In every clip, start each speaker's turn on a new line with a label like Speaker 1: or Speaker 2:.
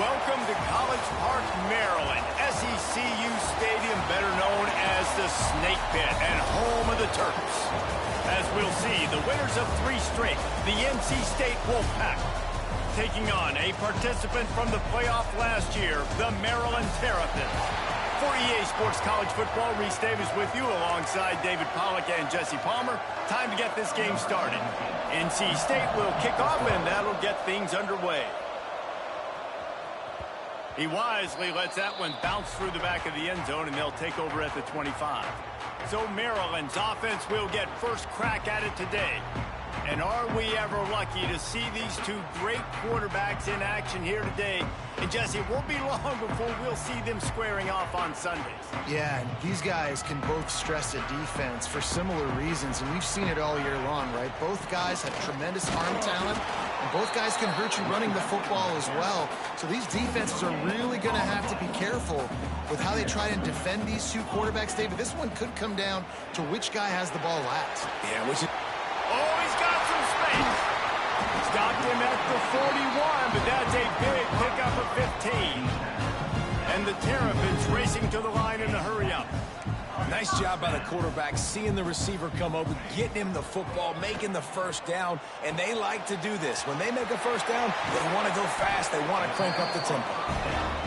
Speaker 1: Welcome to College Park, Maryland, SECU Stadium, better known as the Snake Pit and home of the Terps. As we'll see, the winners of 3 straight, the NC State Wolfpack, taking on a participant from the playoff last year, the Maryland Terrapins. For EA Sports College Football, Reese Davis with you alongside David Pollack and Jesse Palmer. Time to get this game started. NC State will kick off, and that'll get things underway. He wisely lets that one bounce through the back of the end zone, and they'll take over at the 25. So Maryland's offense will get first crack at it today. And are we ever lucky to see these 2 great quarterbacks in action here today? And Jesse, it won't be long before we'll see them squaring off on Sundays.
Speaker 2: Yeah, and these guys can both stress a defense for similar reasons, and we've seen it all year long, right? Both guys have tremendous arm talent, and both guys can hurt you running the football as well. So these defenses are really going to have to be careful with how they try and defend these 2 quarterbacks, David. This one could come down to which guy has the ball last.
Speaker 1: Yeah, oh, he's got some space. Stopped him at the 41, but that's a big pickup of 15. And the Terrapins racing to the line in a hurry-up.
Speaker 3: Nice job by the quarterback, seeing the receiver come open, getting him the football, making the first down, and they like to do this. When they make a first down, they want to go fast, they want to crank up the tempo.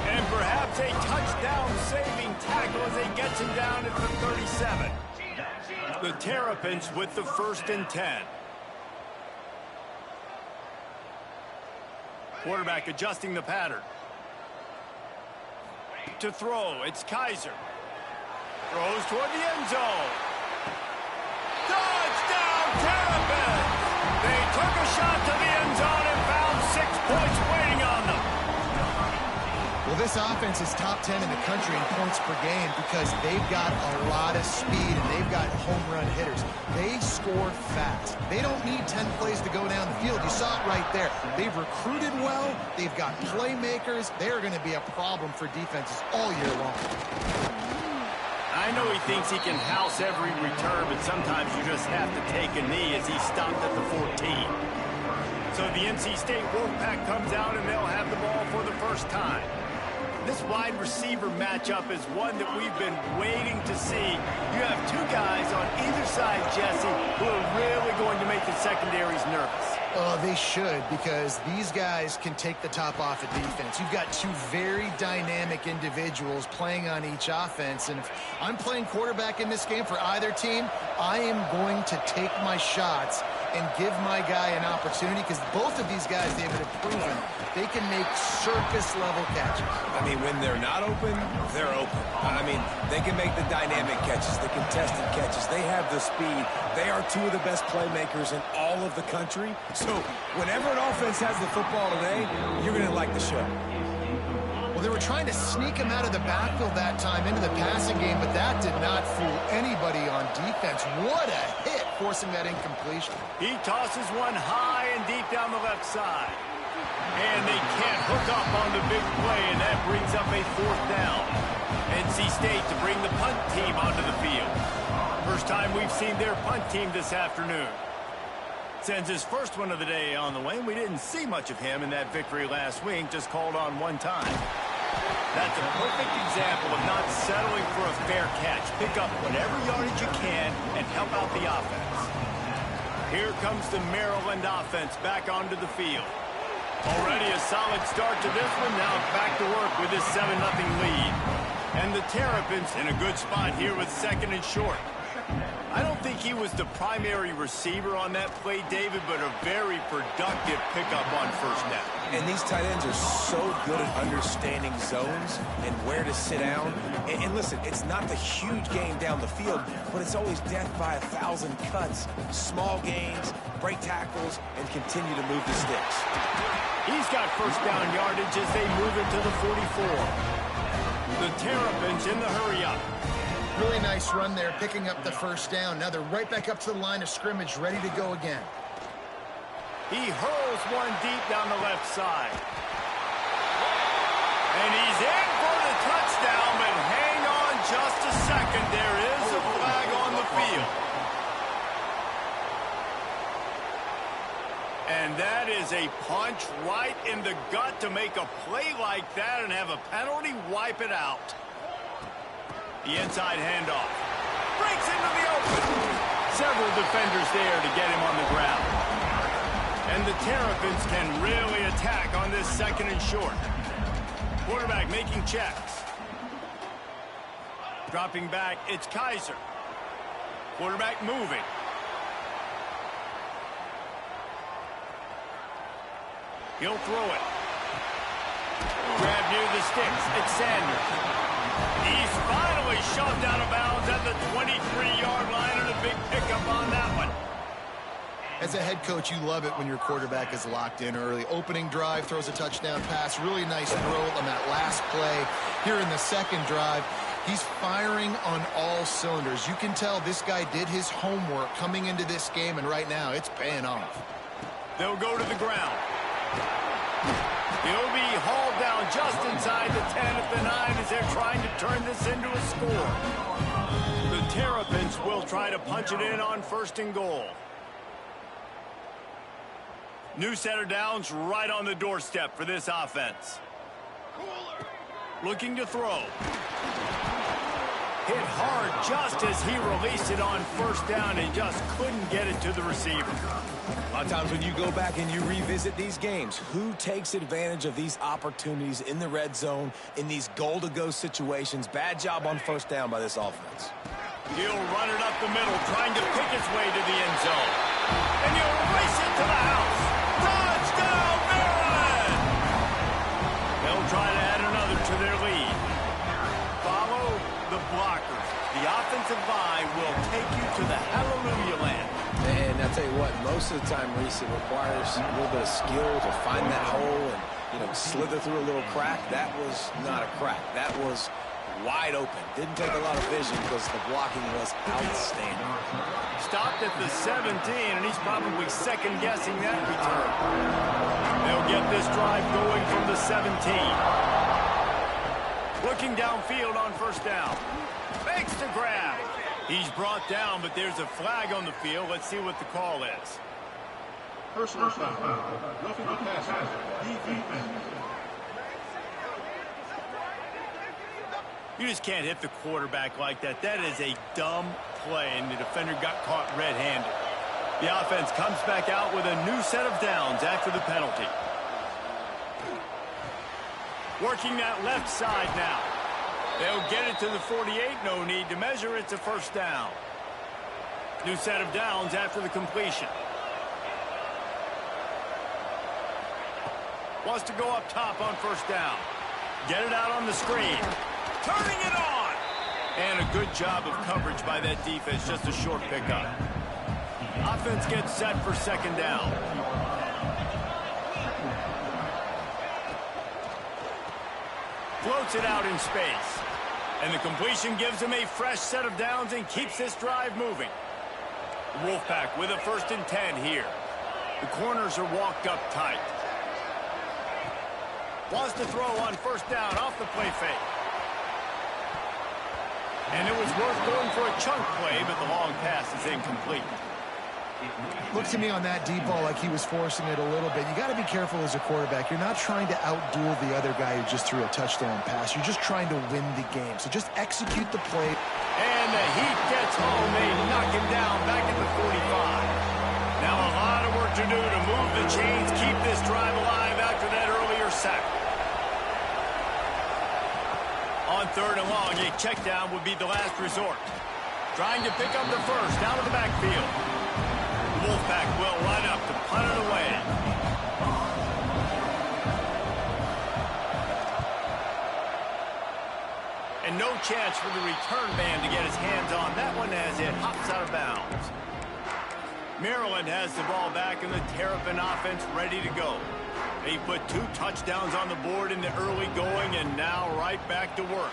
Speaker 1: And perhaps a touchdown-saving tackle as they gets him down at the 37. The Terrapins with the 1st and 10. Quarterback adjusting the pattern. To throw, it's Kaiser. Throws toward the end zone. Touchdown, Terrapins! They took a shot to the end zone and found 6 points waiting on them.
Speaker 2: Well, this offense is top 10 in the country in points per game because they've got a lot of speed and they've got home run hitters. They score fast. They don't need 10 plays to go down the field. You saw it right there. They've recruited well. They've got playmakers. They're going to be a problem for defenses all year long.
Speaker 1: I know he thinks he can house every return, but sometimes you just have to take a knee as he stopped at the 14. So the NC State Wolfpack comes out and they'll have the ball for the first time. This wide receiver matchup is one that we've been waiting to see. You have 2 guys on either side, Jesse, who are really going to make the secondaries nervous.
Speaker 2: Oh, they should, because these guys can take the top off of defense. You've got 2 very dynamic individuals playing on each offense, and if I'm playing quarterback in this game for either team, I am going to take my shots and give my guy an opportunity, because both of these guys, David, have proven they can make circus-level catches.
Speaker 3: I mean, when they're not open, they're open. I mean, they can make the dynamic catches, the contested catches. They have the speed. They are 2 of the best playmakers in all of the country. So whenever an offense has the football today, you're going to like the show.
Speaker 2: Well, they were trying to sneak him out of the backfield that time into the passing game, but that did not fool anybody on defense. What a hit, forcing that incompletion.
Speaker 1: He tosses one high and deep down the left side. And they can't hook up on the big play, and that brings up a 4th down. NC State to bring the punt team onto the field. First time we've seen their punt team this afternoon. Sends his first one of the day on the way. We didn't see much of him in that victory last week, just called on 1 time. That's a perfect example of not settling for a fair catch. Pick up whatever yardage you can and help out the offense. Here comes the Maryland offense back onto the field. Already a solid start to this one. Now back to work with this 7-0 lead. And the Terrapins in a good spot here with 2nd and short. I don't think he was the primary receiver on that play, David, but a very productive pickup on 1st down.
Speaker 3: And these tight ends are so good at understanding zones and where to sit down. And listen, it's not the huge game down the field, but it's always death by 1,000 cuts, small gains, break tackles, and continue to move the sticks.
Speaker 1: He's got 1st down yardage as they move into the 44. The Terrapins in the hurry-up.
Speaker 2: Really nice run there, picking up the 1st down. Now they're right back up to the line of scrimmage, ready to go again.
Speaker 1: He hurls one deep down the left side. And he's in for the touchdown, but hang on just a second. There is a flag on the field. And that is a punch right in the gut to make a play like that and have a penalty wipe it out. The inside handoff. Breaks into the open. Several defenders there to get him on the ground. And the Terrapins can really attack on this second and short. Quarterback making checks. Dropping back, it's Kaiser. Quarterback moving. He'll throw it. Grab near the sticks. It's Sanders. He's finally shoved out of bounds at the 23-yard line, and a big pickup on that one.
Speaker 2: As a head coach, you love it when your quarterback is locked in early. Opening drive, throws a touchdown pass. Really nice throw on that last play. Here in the second drive, he's firing on all cylinders. You can tell this guy did his homework coming into this game, and right now it's paying off.
Speaker 1: They'll go to the ground. He'll be hauled down just inside the 10 at the 9 as they're trying to turn this into a score. The Terrapins will try to punch it in on 1st and goal. New set of downs right on the doorstep for this offense. Looking to throw. Hit hard just as he released it on 1st down and just couldn't get it to the receiver.
Speaker 3: A lot of times when you go back and you revisit these games, who takes advantage of these opportunities in the red zone, in these goal-to-go situations? Bad job on 1st down by this offense.
Speaker 1: He'll run it up the middle, trying to pick his way to the end zone. And he'll race it to the house. Touchdown, Maryland! They'll try to add another to their lead. Follow the blockers. The offensive line will take you to the hallelujah land.
Speaker 3: And I'll tell you what, most of the time, Reese, it requires a little bit of skill to find that hole and, slither through a little crack. That was not a crack. That was wide open. Didn't take a lot of vision because the blocking was outstanding.
Speaker 1: Stopped at the 17, and he's probably second-guessing that return. They'll get this drive going from the 17. Looking downfield on 1st down. Makes the grab. He's brought down, but there's a flag on the field. Let's see what the call is.
Speaker 4: Personal foul. Roughing the passer. Defense.
Speaker 1: You just can't hit the quarterback like that. That is a dumb play, and the defender got caught red-handed. The offense comes back out with a new set of downs after the penalty. Working that left side now. They'll get it to the 48. No need to measure. It's a 1st down. New set of downs after the completion. Wants to go up top on 1st down. Get it out on the screen. Turning it on. And a good job of coverage by that defense. Just a short pickup. Offense gets set for 2nd down. Floats it out in space. And the completion gives him a fresh set of downs and keeps this drive moving. Wolfpack with a 1st and 10 here. The corners are walked up tight. Wants to throw on 1st down off the play fake. And it was worth going for a chunk play, but the long pass is incomplete.
Speaker 2: Looked to me on that deep ball like he was forcing it a little bit. You got to be careful as a quarterback. You're not trying to outduel the other guy who just threw a touchdown pass. You're just trying to win the game. So just execute the play.
Speaker 1: And the Heat gets home. They knock him down back at the 45. Now a lot of work to do to move the chains, keep this drive alive after that earlier sack. On 3rd and long, a check down would be the last resort. Trying to pick up the 1st down to the backfield. Wolfpack will line up to punt it away. And no chance for the return man to get his hands on that one as it hops out of bounds. Maryland has the ball back and the Terrapin offense ready to go. They put 2 touchdowns on the board in the early going and now right back to work.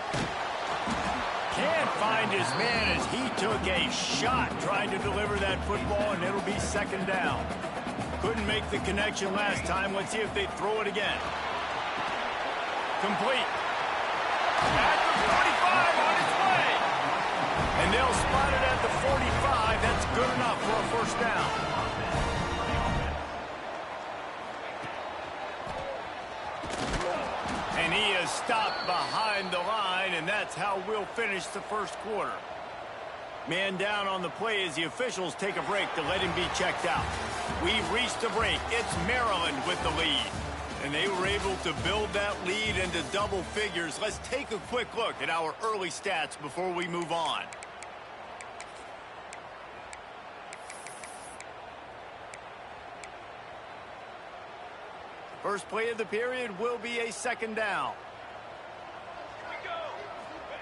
Speaker 1: Can't find his man as he took a shot trying to deliver that football, and it'll be 2nd down. Couldn't make the connection last time. Let's see if they throw it again. Complete. At the 45 on its way. And they'll spot it at the 45. That's good enough for a 1st down. And he is stopped behind the line, and that's how we'll finish the first quarter. Man down on the play as the officials take a break to let him be checked out. We've reached the break. It's Maryland with the lead. And they were able to build that lead into double figures. Let's take a quick look at our early stats before we move on. First play of the period will be a second down.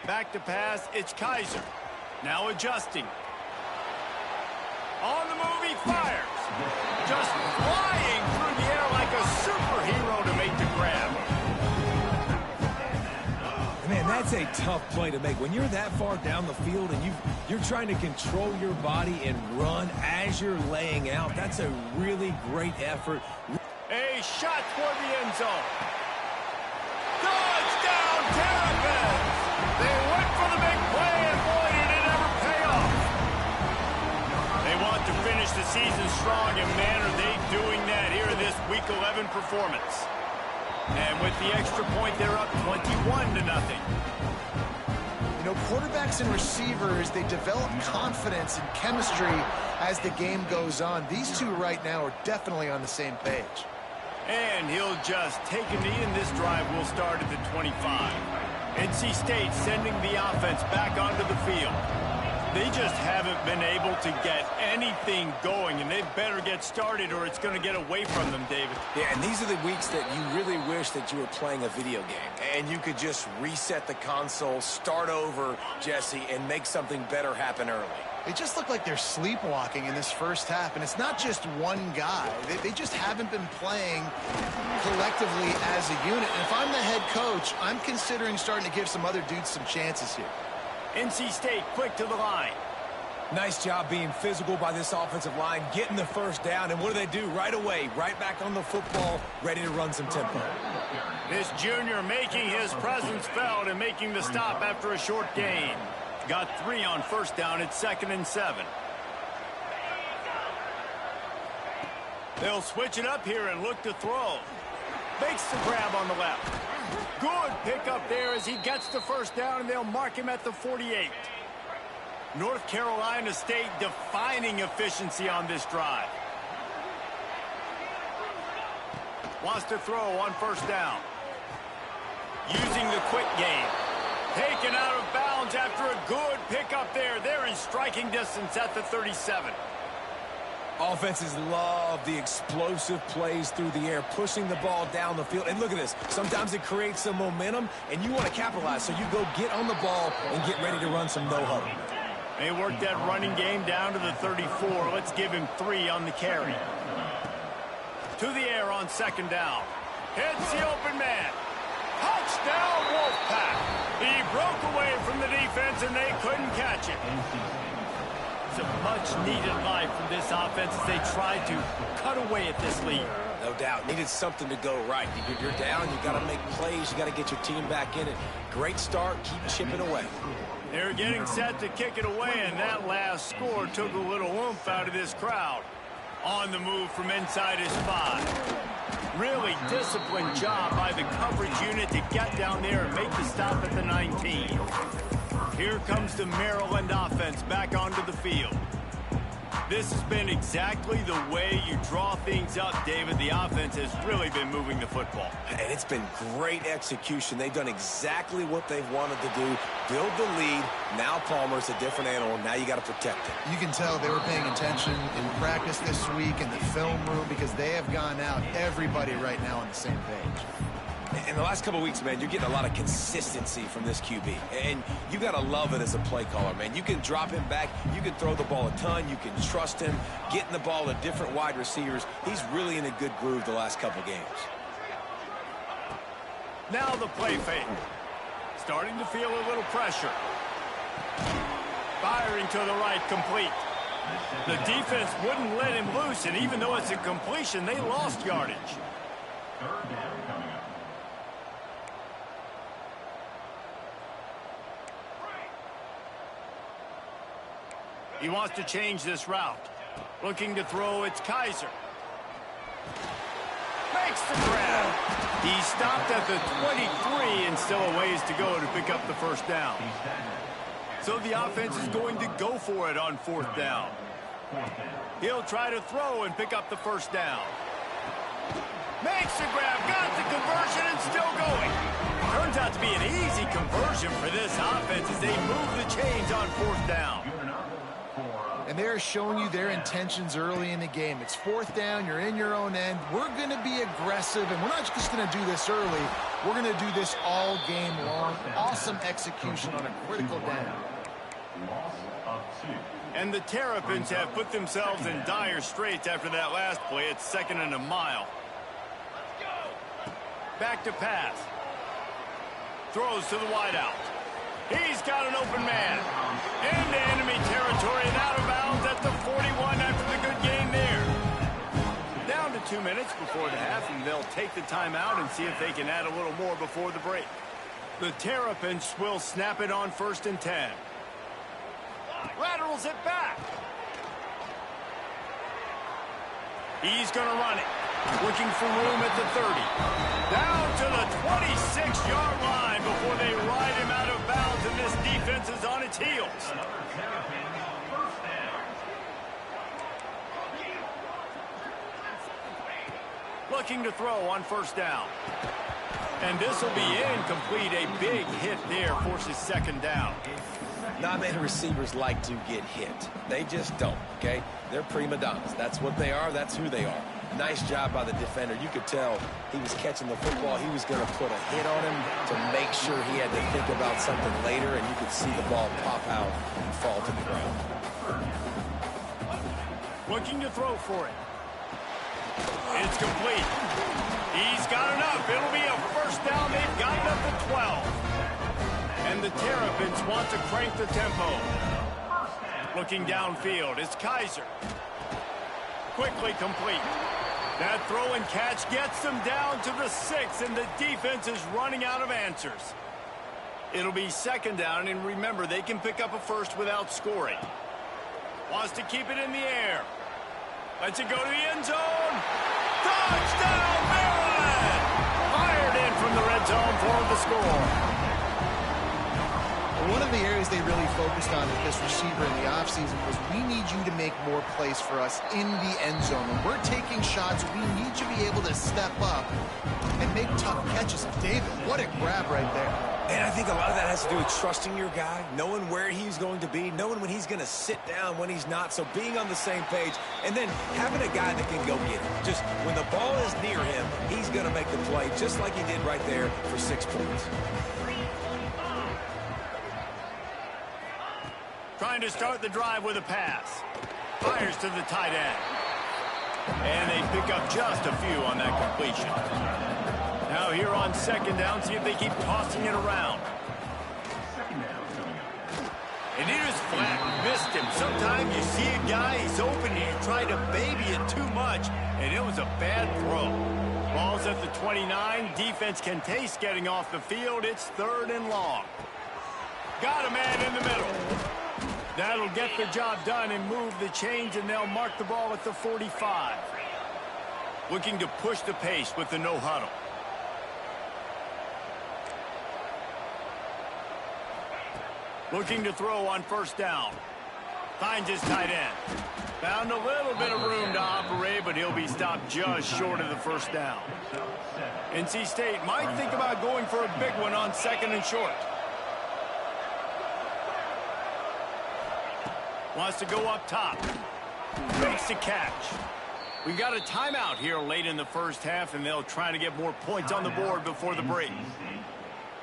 Speaker 1: Back to pass, it's Kaiser. Now adjusting. On the move, he fires. Just flying through the air like a superhero to make the grab.
Speaker 3: Man, that's a tough play to make. When you're that far down the field and you're trying to control your body and run as you're laying out, that's a really great effort.
Speaker 1: A shot toward the end zone. Touchdown, Terrapins! They went for the big play, and boy, did it ever pay off. They want to finish the season strong, and man, are they doing that here in this Week 11 performance. And with the extra point, they're up 21-0.
Speaker 2: You know, quarterbacks and receivers, they develop confidence and chemistry as the game goes on. These two right now are definitely on the same page.
Speaker 1: And he'll just take a knee, and this drive will start at the 25. NC State sending the offense back onto the field. They just haven't been able to get anything going, and they better get started or it's going to get away from them, David.
Speaker 3: Yeah, and these are the weeks that you really wish that you were playing a video game and you could just reset the console, start over, Jesse, and make something better happen early.
Speaker 2: They just look like they're sleepwalking in this first half, and it's not just one guy. They just haven't been playing collectively as a unit. And if I'm the head coach, I'm considering starting to give some other dudes some chances here.
Speaker 1: NC State quick to the line.
Speaker 3: Nice job being physical by this offensive line, getting the first down, and what do? Right away, right back on the football, ready to run some tempo.
Speaker 1: This junior making his presence felt and making the stop after a short gain. Got 3 on first down. It's 2nd and 7. They'll switch it up here and look to throw. Makes the grab on the left. Good pickup there as he gets the first down, and they'll mark him at the 48. North Carolina State defining efficiency on this drive. Wants to throw on first down. Using the quick game. Taken out of bounds after a good pickup there. They're in striking distance at the 37.
Speaker 3: Offenses love the explosive plays through the air, pushing the ball down the field. And look at this. Sometimes it creates some momentum, and you want to capitalize. So you go get on the ball and get ready to run some no-huddle.
Speaker 1: They work that running game down to the 34. Let's give him 3 on the carry. To the air on second down. Hits the open man. Touchdown, Wolfpack. He broke away from the defense, and they couldn't catch it. It's a much-needed life from this offense as they tried to cut away at this lead.
Speaker 3: No doubt. Needed something to go right. You're down. You got to make plays. You got to get your team back in it. Great start. Keep chipping away.
Speaker 1: They're getting set to kick it away, and that last score took a little oomph out of this crowd. On the move from inside his 5. Really disciplined job by the coverage unit to get down there and make the stop at the 19. Here comes the Maryland offense back onto the field. This has been exactly the way you draw things up, David. The offense has really been moving the football.
Speaker 3: And it's been great execution. They've done exactly what they've wanted to do. Build the lead. Now Palmer's a different animal. Now you got to protect it.
Speaker 2: You can tell they were paying attention in practice this week in the film room because they have gone out, everybody right now on the same page.
Speaker 3: In the last couple of weeks, man, you're getting a lot of consistency from this QB. And you got to love it as a play caller, man. You can drop him back. You can throw the ball a ton. You can trust him. Getting the ball to different wide receivers. He's really in a good groove the last couple games.
Speaker 1: Now the play fake. Starting to feel a little pressure. Firing to the right, complete. The defense wouldn't let him loose, and even though it's a completion, they lost yardage. He wants to change this route. Looking to throw, it's Kaiser. Makes the grab. He stopped at the 23 and still a ways to go to pick up the first down. So the offense is going to go for it on 4th down. He'll try to throw and pick up the first down. Makes the grab, got the conversion, and still going. Turns out to be an easy conversion for this offense as they move the chains on 4th down.
Speaker 2: And they're showing you their intentions early in the game. It's 4th down, you're in your own end. We're going to be aggressive, and we're not just going to do this early. We're going to do this all game long. Awesome execution on a critical down.
Speaker 1: And the Terrapins have put themselves in dire straits after that last play. It's 2nd and a mile. Back to pass. Throws to the wideout. He's got an open man. Into enemy territory and out of bounds at the 41 after the good gain there. Down to 2 minutes before the half, and they'll take the timeout and see if they can add a little more before the break. The Terrapins will snap it on 1st and 10. Laterals it back. He's going to run it. Looking for room at the 30. Down to the 26-yard line before they ride him out of bounds, and this defense is on its heels. Looking to throw on 1st down. And this will be incomplete. A big hit there forces 2nd down.
Speaker 3: Not many receivers like to get hit. They just don't, okay? They're prima donnas. That's what they are. That's who they are. Nice job by the defender. You could tell he was catching the football. He was going to put a hit on him to make sure he had to think about something later, and you could see the ball pop out and fall to the ground.
Speaker 1: Looking to throw for it. It's complete. He's got enough. It'll be a 1st down. They've got it up to 12. And the Terrapins want to crank the tempo. Looking downfield, it's Kaiser. Quickly complete. That throw and catch gets them down to the 6, and the defense is running out of answers. It'll be 2nd down, and remember, they can pick up a first without scoring. Wants to keep it in the air. Lets it go to the end zone. Touchdown, Maryland! Fired in from the red zone for the score.
Speaker 2: One of the areas they really focused on with this receiver in the offseason was we need you to make more plays for us in the end zone. When we're taking shots, we need you to be able to step up and make tough catches. David, what a grab right there.
Speaker 3: And I think a lot of that has to do with trusting your guy, knowing where he's going to be, knowing when he's going to sit down, when he's not, so being on the same page, and then having a guy that can go get it. Just when the ball is near him, he's going to make the play just like he did right there for 6 points.
Speaker 1: Trying to start the drive with a pass. Fires to the tight end. And they pick up just a few on that completion. Now here on 2nd down, see if they keep tossing it around. And he just flat missed him. Sometimes you see a guy, he's open, and you try to baby it too much, and it was a bad throw. Ball's at the 29. Defense can taste getting off the field. It's 3rd and long. Got a man in the middle. That'll get the job done and move the chains, and they'll mark the ball at the 45. Looking to push the pace with the no huddle. Looking to throw on 1st down. Finds his tight end. Found a little bit of room to operate, but he'll be stopped just short of the 1st down. NC State might think about going for a big one on 2nd and short. Wants to go up top. Makes the catch. We've got a timeout here late in the 1st half, and they'll try to get more points on the board before the break.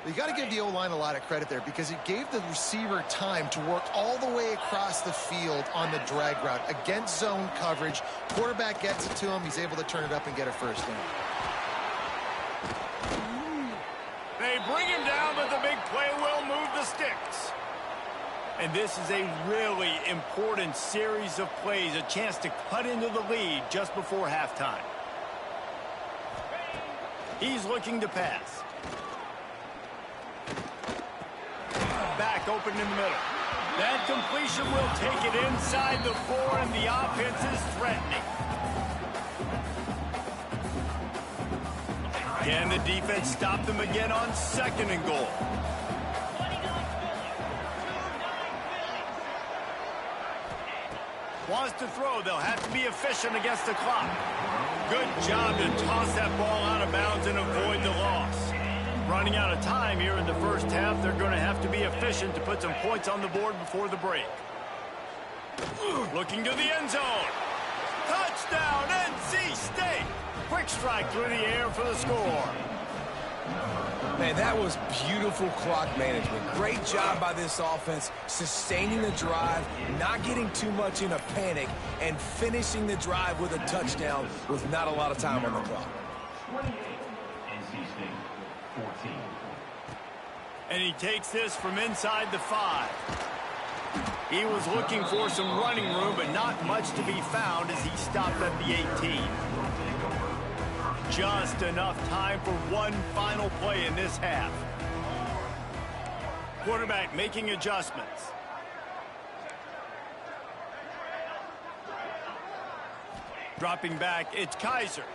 Speaker 2: You got to give the O-line a lot of credit there because it gave the receiver time to work all the way across the field on the drag route against zone coverage. Quarterback gets it to him. He's able to turn it up and get a 1st down.
Speaker 1: They bring him down, but the big play will move the sticks. And this is a really important series of plays, a chance to cut into the lead just before halftime. He's looking to pass. Back open in the middle. That completion will take it inside the 4, and the offense is threatening. Can the defense stop them again on 2nd and goal? Wants to throw. They'll have to be efficient against the clock. Good job to toss that ball out of bounds and avoid the loss. Running out of time here in the first half. They're going to have to be efficient to put some points on the board before the break. Looking to the end zone. Touchdown, NC State. Quick strike through the air for the score.
Speaker 3: Man, that was beautiful clock management. Great job by this offense, sustaining the drive, not getting too much in a panic, and finishing the drive with a touchdown with not a lot of time on the clock.
Speaker 5: 28, NC State, 14.
Speaker 1: And he takes this from inside the 5. He was looking for some running room, but not much to be found as he stopped at the 18. Just enough time for one final play in this half. Quarterback making adjustments. Dropping back, it's Kaiser.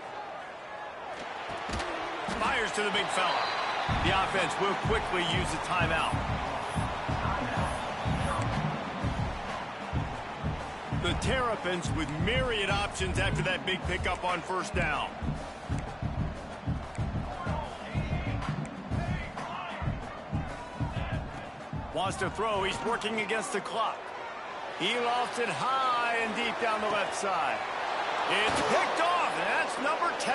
Speaker 1: Fires to the big fella. The offense will quickly use a timeout. The Terrapins with myriad options after that big pickup on 1st down. Wants to throw. He's working against the clock. He lofts it high and deep down the left side. It's picked off, and that's number 10.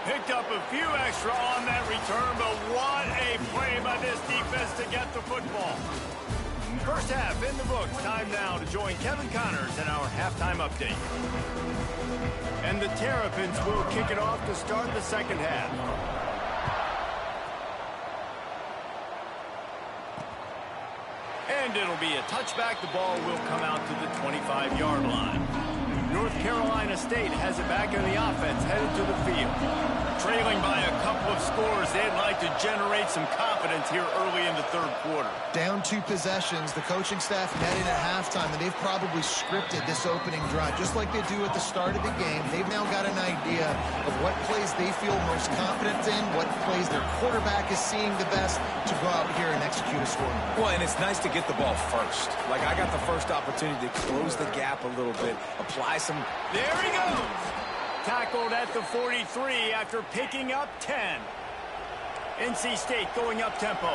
Speaker 1: Picked up a few extra on that return, but what a play by this defense to get the football. First half in the books. Time now to join Kevin Connors in our halftime update. And the Terrapins will kick it off to start the 2nd half. And it'll be a touchback. The ball will come out to the 25-yard line. North Carolina State has it back in the offense, headed to the field. Trailing by a couple of scores, they'd like to generate some confidence here early in the 3rd quarter.
Speaker 2: Down 2 possessions, the coaching staff netted at halftime, and they've probably scripted this opening drive. Just like they do at the start of the game, they've now got an idea of what plays they feel most confident in, what plays their quarterback is seeing the best to go out here and execute a score.
Speaker 3: Well, and it's nice to get the ball first. Like, I got the first opportunity to close the gap a little bit, apply some...
Speaker 1: There he goes! Tackled at the 43 after picking up 10. NC State going up tempo.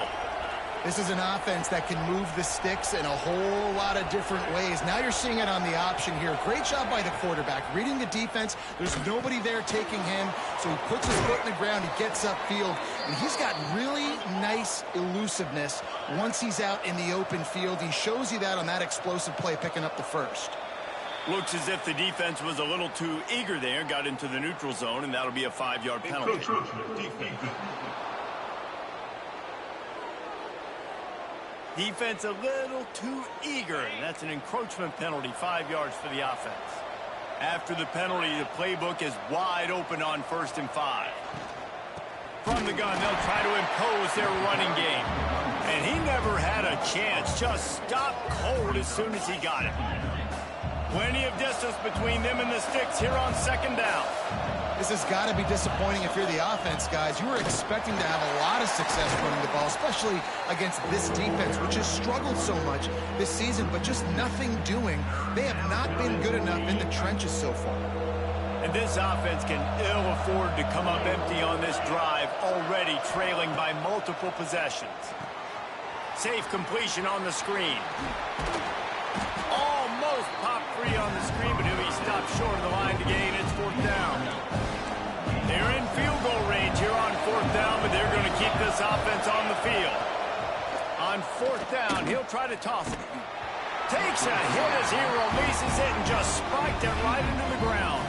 Speaker 2: This is an offense that can move the sticks in a whole lot of different ways. Now you're seeing it on the option here. Great job by the quarterback. Reading the defense. There's nobody there taking him. So he puts his foot in the ground. He gets upfield. And he's got really nice elusiveness once he's out in the open field. He shows you that on that explosive play, picking up the first.
Speaker 1: Looks as if the defense was a little too eager there. Got into the neutral zone, and that'll be a 5-yard penalty. Defense a little too eager, and that's an encroachment penalty, 5 yards for the offense. After the penalty, the playbook is wide open on 1st and 5. From the gun, they'll try to impose their running game. And he never had a chance, just stopped cold as soon as he got it. Plenty of distance between them and the sticks here on 2nd down.
Speaker 2: This has got to be disappointing if you're the offense, guys. You were expecting to have a lot of success running the ball, especially against this defense, which has struggled so much this season, but just nothing doing. They have not been good enough in the trenches so far.
Speaker 1: And this offense can ill afford to come up empty on this drive, already trailing by multiple possessions. Safe completion on the screen. Almost popped free on the screen, but he'll be stopped short of the line to gain. It's 4th down. They're in field goal range here on 4th down, but they're going to keep this offense on the field. On 4th down, he'll try to toss it. Takes a hit as he releases it and just spiked it right into the ground.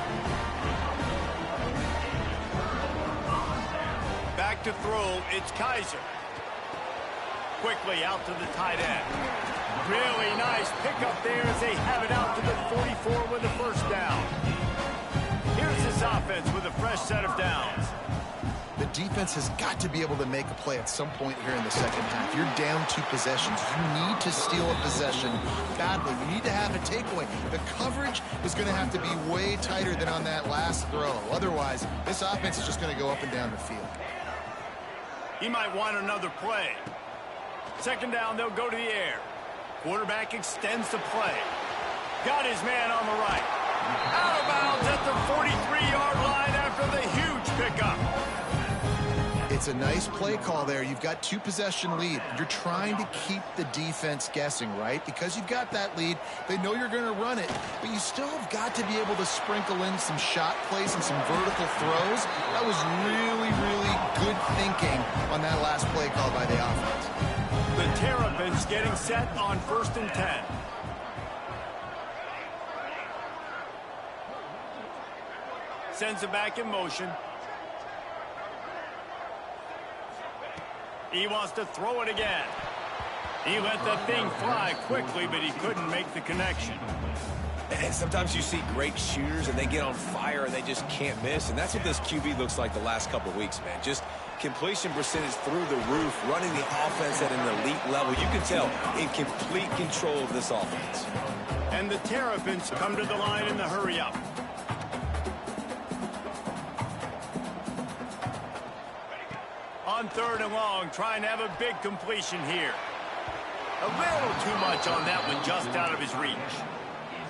Speaker 1: Back to throw, it's Kaiser. Quickly out to the tight end. Really nice pickup there as they have it out to the 44 with the 1st down. Here's this offense with a fresh set of downs.
Speaker 2: The defense has got to be able to make a play at some point here in the second half. You're down 2 possessions. You need to steal a possession badly. You need to have a takeaway. The coverage is going to have to be way tighter than on that last throw. Otherwise, this offense is just going to go up and down the field.
Speaker 1: He might want another play. Second down, they'll go to the air. Quarterback extends the play. Got his man on the right. Out of bounds at the 43-yard line after the huge pickup.
Speaker 2: It's a nice play call there. You've got 2 possession lead. You're trying to keep the defense guessing, right? Because you've got that lead. They know you're going to run it, but you still have got to be able to sprinkle in some shot plays and some vertical throws. That was really, really good thinking on that last play call by the offense.
Speaker 1: The Terrapins getting set on 1st and 10. Sends it back in motion. He wants to throw it again. He let the thing fly quickly, but he couldn't make the connection.
Speaker 3: And sometimes you see great shooters and they get on fire and they just can't miss. And that's what this QB looks like the last couple of weeks, man. Just completion percentage through the roof, running the offense at an elite level. You can tell in complete control of this offense.
Speaker 1: And the Terrapins come to the line in the hurry-up. On 3rd and long, trying to have a big completion here. A little too much on that one, just out of his reach.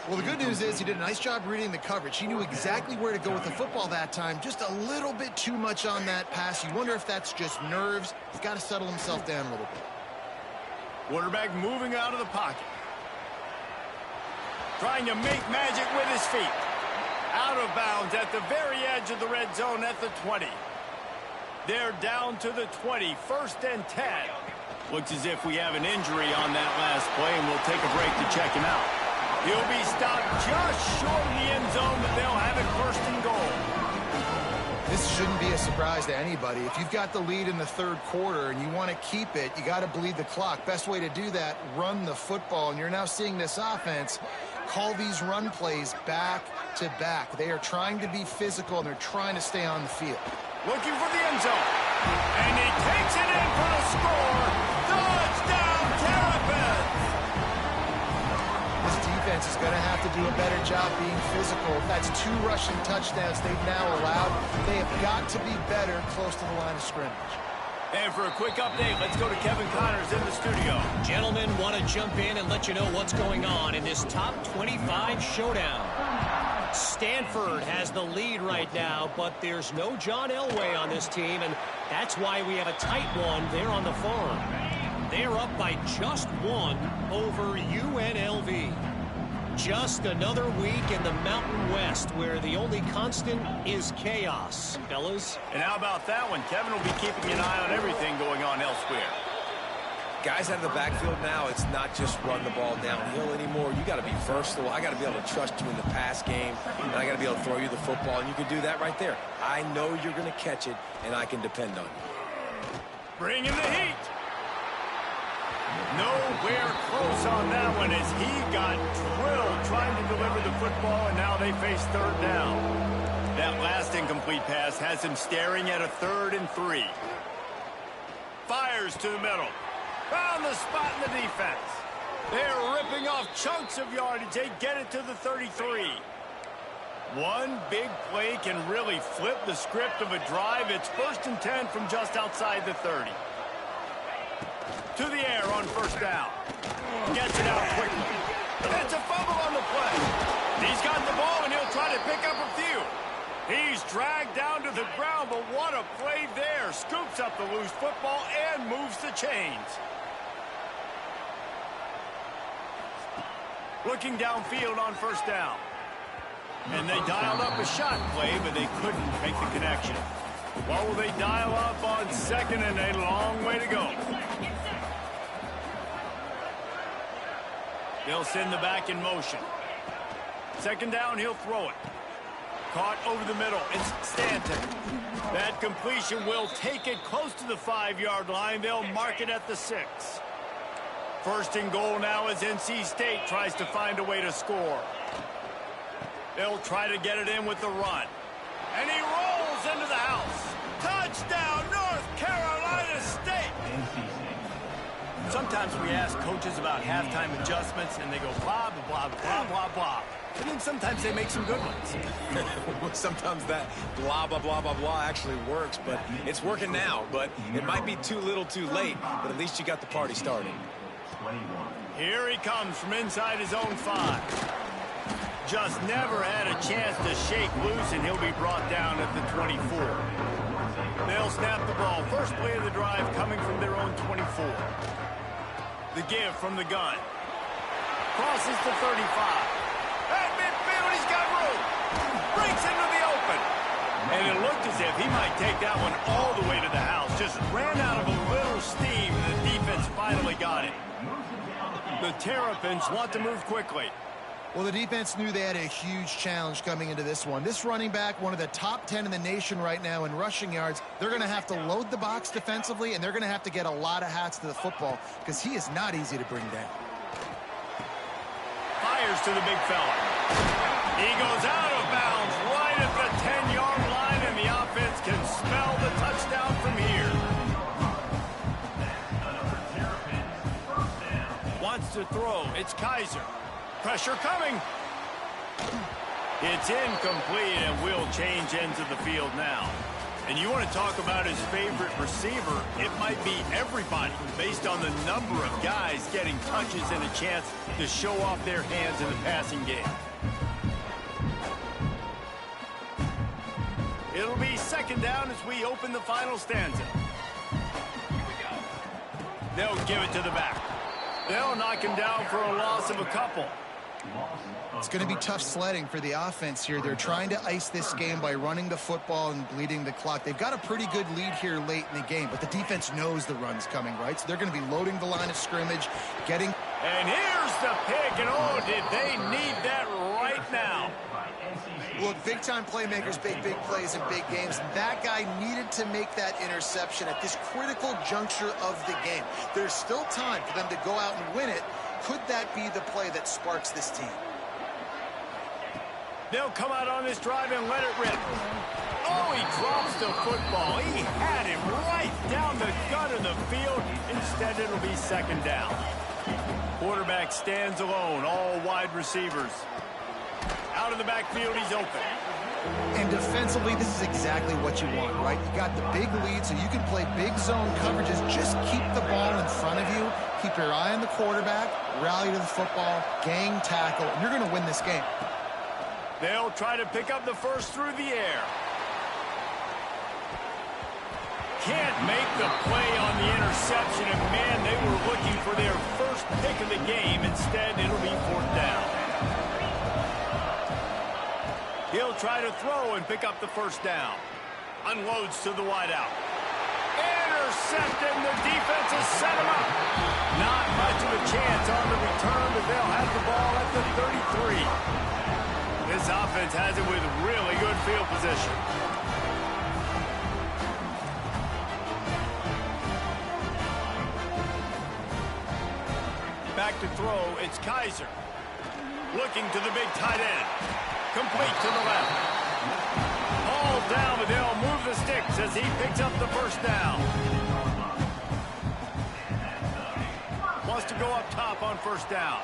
Speaker 2: Well, the good news is he did a nice job reading the coverage. He knew exactly where to go with the football that time. Just a little bit too much on that pass. You wonder if that's just nerves. He's got to settle himself down a little bit.
Speaker 1: Quarterback moving out of the pocket. Trying to make magic with his feet. Out of bounds at the very edge of the red zone at the 20. They're down to the 20, 1st and 10. Looks as if we have an injury on that last play, and we'll take a break to check him out. He'll be stopped just short of the end zone, but they'll have it 1st and goal.
Speaker 2: This shouldn't be a surprise to anybody. If you've got the lead in the 3rd quarter and you want to keep it, you got to bleed the clock. Best way to do that, run the football. And you're now seeing this offense call these run plays back to back. They are trying to be physical, and they're trying to stay on the field.
Speaker 1: Looking for the end zone. And he takes it in for the score. Touchdown, Terrapins!
Speaker 2: This defense is going to have to do a better job being physical. That's 2 rushing touchdowns they've now allowed. They have got to be better close to the line of scrimmage.
Speaker 1: And for a quick update, let's go to Kevin Connors in the studio.
Speaker 6: Gentlemen, want to jump in and let you know what's going on in this top 25 showdown. Stanford has the lead right now, but there's no John Elway on this team, and that's why we have a tight one there on the farm. They're up by just 1 over UNLV. Just another week in the Mountain West where the only constant is chaos, fellas.
Speaker 1: And how about that one? Kevin will be keeping an eye on everything going on elsewhere.
Speaker 3: Guys out of the backfield now, it's not just run the ball downhill anymore. You got to be versatile. I got to be able to trust you in the pass game, and I got to be able to throw you the football, and you can do that right there. I know you're going to catch it, and I can depend on you.
Speaker 1: Bring in the heat. Nowhere close on that one as he got drilled trying to deliver the football, and now they face 3rd down. That last incomplete pass has him staring at a 3rd and 3. Fires to the middle. Found the spot in the defense. They're ripping off chunks of yardage. They get it to the 33. One big play can really flip the script of a drive. It's 1st and 10 from just outside the 30. To the air on 1st down. Gets it out quickly. It's a fumble on the play. He's got the ball, and he'll try to pick up a few. He's dragged down to the ground, but what a play there. Scoops up the loose football and moves the chains. Looking downfield on 1st down. And they dialed up a shot play, but they couldn't make the connection. What will they dial up on 2nd and a long way to go? They'll send the back in motion. 2nd down, he'll throw it. Caught over the middle. It's Stanton. That completion will take it close to the 5-yard line. They'll mark it at the 6. 1st and goal now as NC State tries to find a way to score. They'll try to get it in with the run. And he rolls into the house. Touchdown, North Carolina State! Sometimes we ask coaches about halftime adjustments, and they go blah, blah, blah, blah, blah, blah. And then sometimes they make some good ones.
Speaker 3: Sometimes that blah, blah, blah, blah, blah actually works, but it's working now. But it might be too little too late, but at least you got the party started.
Speaker 1: Here he comes from inside his own 5. Just never had a chance to shake loose, and he'll be brought down at the 24. They'll snap the ball. First play of the drive coming from their own 24. The give from the gun. Crosses to 35. At midfield, he's got room. Breaks into the open. And it looked as if he might take that one all the way to the house. Just ran out of a little steam, and the defense finally got it. The Terrapins want to move quickly.
Speaker 2: Well, the defense knew they had a huge challenge coming into this one. This running back, one of the top 10 in the nation right now in rushing yards, they're going to have to load the box defensively, and they're going to have to get a lot of hats to the football because he is not easy to bring down.
Speaker 1: Fires to the big fella. He goes out of bounds right at the 10-yard line, and the offense can smell the touchdown from here. Wants to throw. It's Kaiser. Pressure coming. It's incomplete, and we'll change ends of the field now. And you want to talk about his favorite receiver, it might be everybody based on the number of guys getting touches and a chance to show off their hands in the passing game. It'll be second down as we open the final stanza. They'll give it to the back. They'll knock him down for a loss of a couple.
Speaker 2: It's going to be tough sledding for the offense here. They're trying to ice this game by running the football and bleeding the clock. They've got a pretty good lead here late in the game, but the defense knows the run's coming, right? So they're going to be loading the line of scrimmage, getting...
Speaker 1: And here's the pick, and oh, did they need that right now.
Speaker 2: Look, big-time playmakers, big plays in big games. That guy needed to make that interception at this critical juncture of the game. There's still time for them to go out and win it. Could that be the play that sparks this team?
Speaker 1: They'll come out on this drive and let it rip. Oh, he drops the football. He had him right down the gut of the field. Instead, it'll be second down. Quarterback stands alone, all wide receivers. Out of the backfield, he's open.
Speaker 2: And defensively, this is exactly what you want, right? You got the big lead, so you can play big zone coverages. Just keep the ball in front of you. Keep your eye on the quarterback, rally to the football, gang tackle, and you're going to win this game.
Speaker 1: They'll try to pick up the first through the air. Can't make the play on the interception, and man, they were looking for their first pick of the game. Instead, it'll be fourth down. He'll try to throw and pick up the first down. Unloads to the wideout. Intercepted, and the defense has set him up. Not much of a chance on the return, but they'll have the ball at the 33. This offense has it with really good field position. Back to throw, it's Kaiser. Looking to the big tight end. Complete to the left. Ball down, but they'll move the sticks as he picks up the first down. Wants to go up top on first down.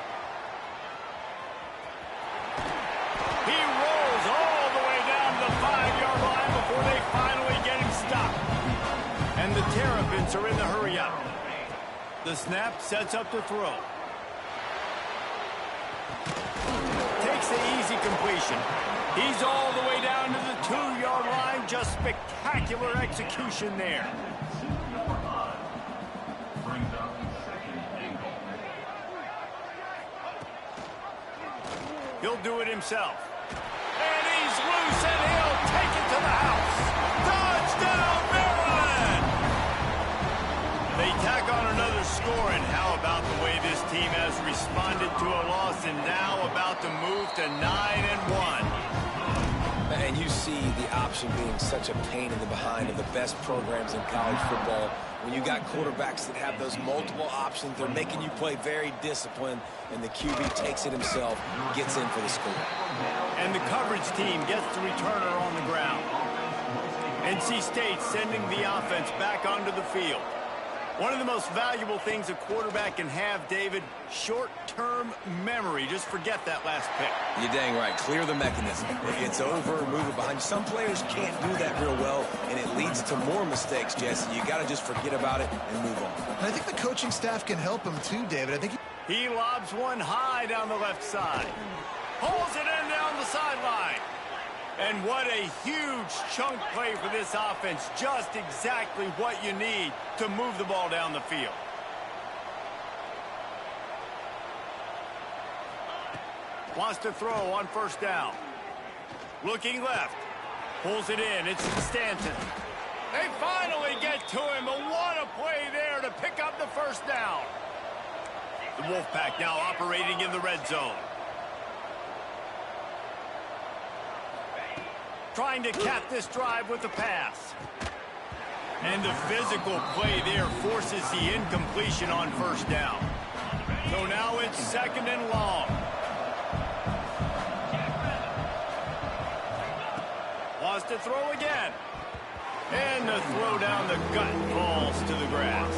Speaker 1: He rolls all the way down to the 5-yard line before they finally get him stopped. And the Terrapins are in the hurry up. The snap sets up the throw. Takes the easy completion. He's all the way down to the 2-yard line. Just spectacular execution there. He'll do it himself. And he's loose, and he'll take it to the house. Touchdown, Maryland! They tack on another score, and how about the way this team has responded to a loss and now about to move to 9-1.
Speaker 3: And you see the option being such a pain in the behind of the best programs in college football. When you got quarterbacks that have those multiple options, they're making you play very disciplined, and the QB takes it himself, gets in for the score.
Speaker 1: And the coverage team gets the returner on the ground. NC State sending the offense back onto the field. One of the most valuable things a quarterback can have, David, short-term memory. Just forget that last pick.
Speaker 3: You're dang right. Clear the mechanism. It's over, move it behind you. Some players can't do that real well, and it leads to more mistakes, Jesse. You got to just forget about it and move on.
Speaker 2: And I think the coaching staff can help him too, David. I think
Speaker 1: he lobs one high down the left side. Pulls it in down the sideline. And what a huge chunk play for this offense. Just exactly what you need to move the ball down the field. Wants to throw on first down. Looking left. Pulls it in. It's Stanton. They finally get to him. But what a play there to pick up the first down. The Wolfpack now operating in the red zone. Trying to cap this drive with the pass. And the physical play there forces the incompletion on first down. So now it's second and long. Wants to throw again. And the throw down the gut falls to the grass.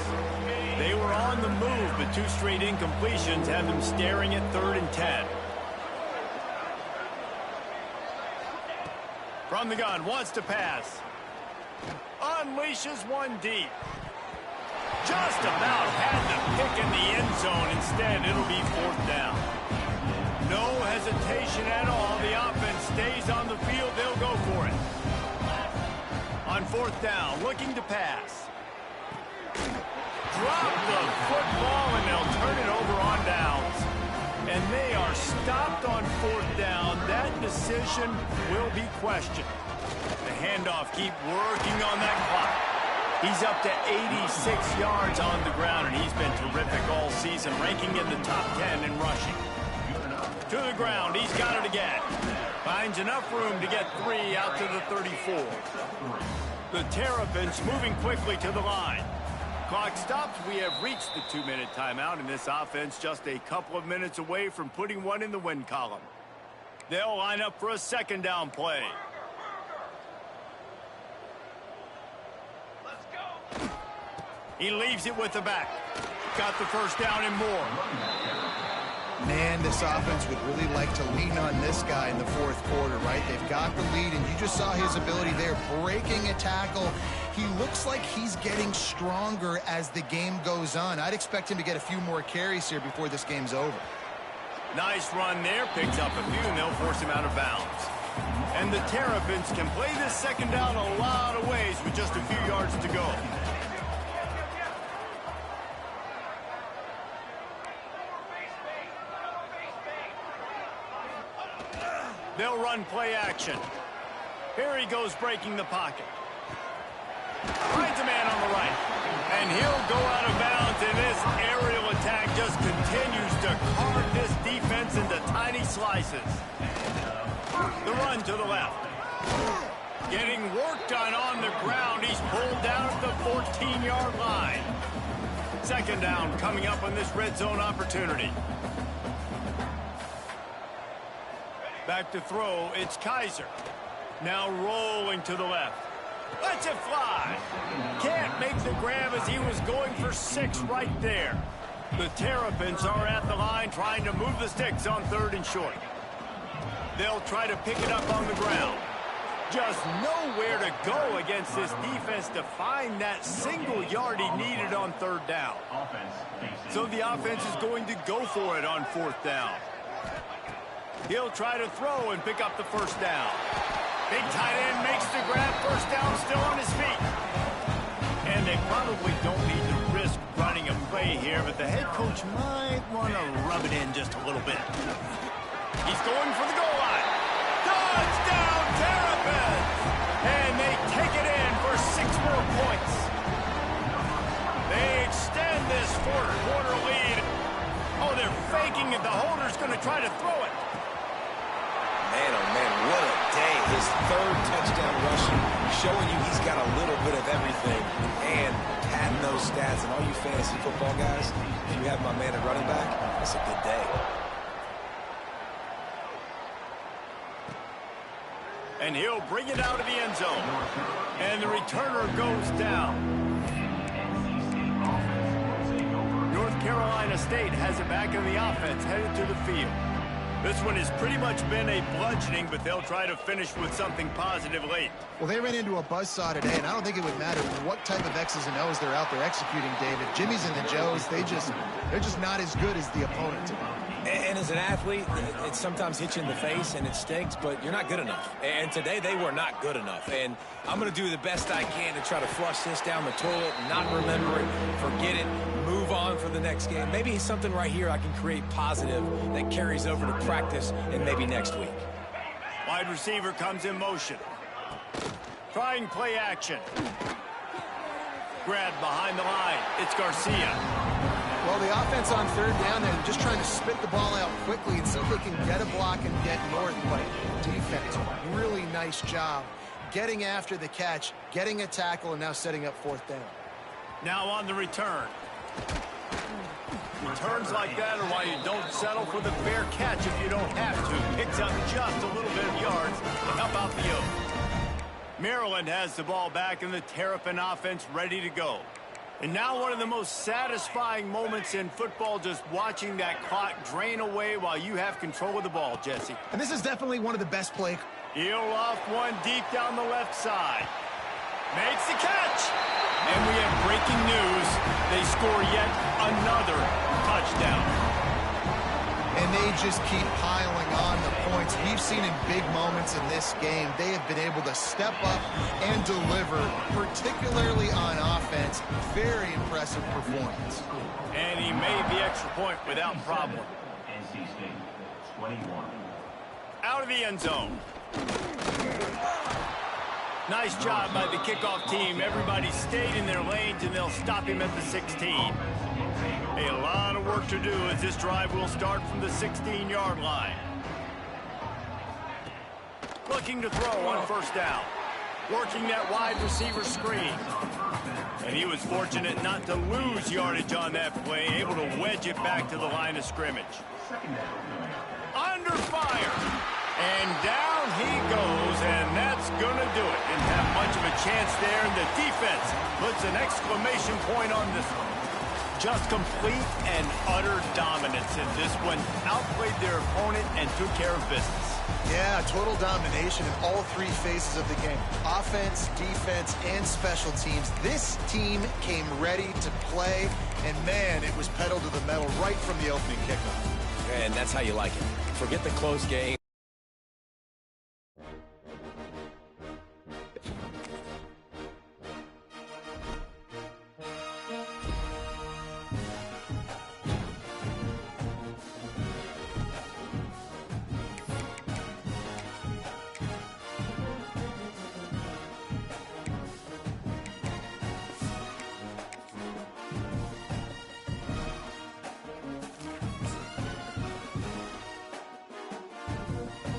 Speaker 1: They were on the move, but two straight incompletions have them staring at 3rd and 10. From the gun, wants to pass. Unleashes one deep. Just about had the pick in the end zone. Instead, it'll be 4th down. No hesitation at all. The offense stays on the field. They'll go for it. On 4th down, looking to pass. Drop the football, and they'll turn it over on downs. And they are stopped on 4th down. That decision will be questioned. The handoff, keep working on that clock. He's up to 86 yards on the ground, and he's been terrific all season, ranking in the top 10 in rushing. To the ground, he's got it again. Finds enough room to get 3 out to the 34. The Terrapins moving quickly to the line. Clock stops. We have reached the 2-minute timeout, and this offense just a couple of minutes away from putting one in the win column. They'll line up for a 2nd down play. Let's go. He leaves it with the back. Got the first down and more.
Speaker 2: Man, this offense would really like to lean on this guy in the 4th quarter, right? They've got the lead, and you just saw his ability there, breaking a tackle. He looks like he's getting stronger as the game goes on. I'd expect him to get a few more carries here before this game's over.
Speaker 1: Nice run there, picks up a few, and they'll force him out of bounds. And the Terrapins can play this 2nd down a lot of ways with just a few yards to go. They'll run play action. Here he goes breaking the pocket. Finds a man on the right. And he'll go out of bounds, and this aerial attack just continues to carve this defense into tiny slices. The run to the left. Getting worked on the ground. He's pulled down at the 14-yard line. 2nd down coming up on this red zone opportunity. Back to throw, it's Kaiser. Now rolling to the left. Lets it fly. Can't make the grab as he was going for 6 right there. The Terrapins are at the line trying to move the sticks on 3rd and short. They'll try to pick it up on the ground. Just nowhere to go against this defense to find that single yard he needed on 3rd down. So the offense is going to go for it on 4th down. He'll try to throw and pick up the first down. Big tight end makes the grab. First down, still on his feet. And they probably don't need to risk running a play here, but the head coach might want to rub it in just a little bit. He's going for the goal line. Touchdown, Terrapins! And they take it in for 6 more points. They extend this 4th quarter lead. Oh, they're faking it. The holder's going to try to throw it.
Speaker 3: Man, oh man, what a day. His 3rd touchdown rushing, showing you he's got a little bit of everything and padding those stats. And all you fantasy football guys, if you have my man at running back, that's a good day.
Speaker 1: And he'll bring it out of the end zone. And the returner goes down. North Carolina State has it back in the offense, headed to the field. This one has pretty much been a bludgeoning, but they'll try to finish with something positive late.
Speaker 2: Well, they ran into a buzzsaw today, and I don't think it would matter what type of X's and O's they're out there executing, David. Jimmy's and the Joes, they're just not as good as the opponent.
Speaker 3: And as an athlete, it sometimes hits you in the face and it stinks, but you're not good enough. And today they were not good enough. And I'm going to do the best I can to try to flush this down the toilet, not remember it, forget it, move on for the next game. Maybe something right here I can create positive that carries over to practice and maybe next week.
Speaker 1: Wide receiver comes in motion. Trying play action. Grabbed behind the line. It's Garcia.
Speaker 2: Well, the offense on third down, they're just trying to spit the ball out quickly and see if they can get a block and get north. But defense, really nice job getting after the catch, getting a tackle, and now setting up fourth down.
Speaker 1: Now on the return. Returns like that are why you don't settle for the fair catch if you don't have to. Picks up just a little bit of yards to help out the Oaks. Maryland has the ball back in the Terrapin offense ready to go. And now one of the most satisfying moments in football, just watching that clock drain away while you have control of the ball, Jesse.
Speaker 2: And this is definitely one of the best play.
Speaker 1: He'll off one deep down the left side. Makes the catch. And we have breaking news. They score yet another touchdown.
Speaker 2: And they just keep piling on the points. We've seen in big moments in this game, they have been able to step up and deliver, particularly on offense. Very impressive performance.
Speaker 1: And he made the extra point without problem.
Speaker 5: NC State, 21.
Speaker 1: Out of the end zone. Nice job by the kickoff team. Everybody stayed in their lanes, and they'll stop him at the 16. A lot of work to do as this drive will start from the 16-yard line. Looking to throw on first down. Working that wide receiver screen. And he was fortunate not to lose yardage on that play, able to wedge it back to the line of scrimmage. Under fire. And down he goes, and that's going to do it. Didn't have much of a chance there, and the defense puts an exclamation point on this one. Just complete and utter dominance in this one. Outplayed their opponent and took care of business.
Speaker 2: Yeah, total domination in all three phases of the game. Offense, defense, and special teams. This team came ready to play, and man, it was pedal to the metal right from the opening kickoff.
Speaker 3: And that's how you like it. Forget the close game.